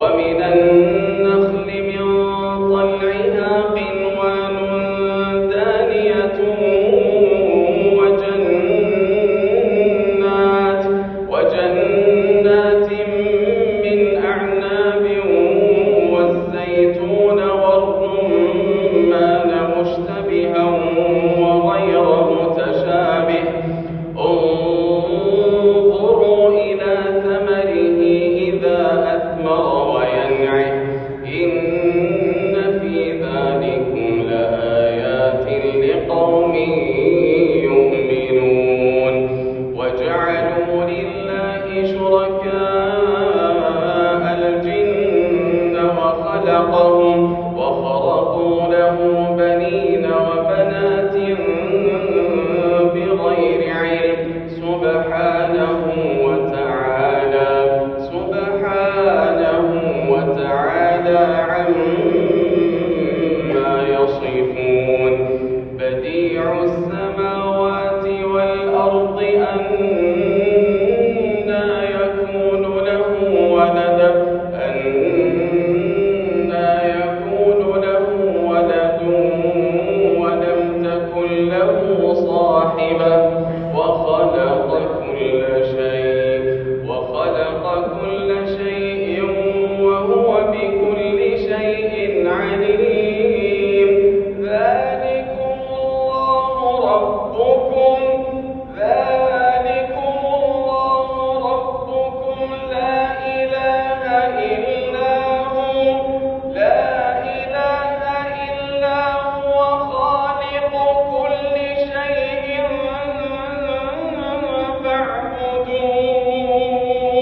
ومن النخل من طلعها قنوان دانية وجنات من أعناب والزيتون والرمان مشتبها وغير متشابه انظروا إلى ثمره إذا أثمر وينعه إن في ذلكم لآيات لقوم يؤمنون وجعلوا لله شركاء الجن وخلقهم وخرقوا له بنين وبنات بغير علم سبحانه وتعالى عما يصفون بديع السماوات والأرض أنى يكون له ولد ولم تكن له صاحبة وخلق كل شيء وهو بكل شيء عليم ذلكم الله ربكم لا إله إلا هو خالق كل شيء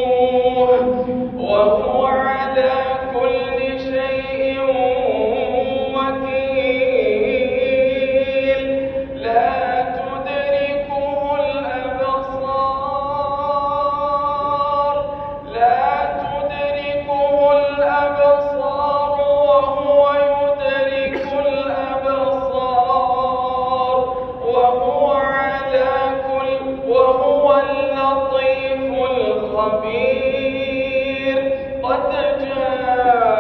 فاعبدوه وهو على كل شيء وكيل لا تدركه الأبصار وهو يدرك الأبصار وهو اللطيف الخبير قد جاء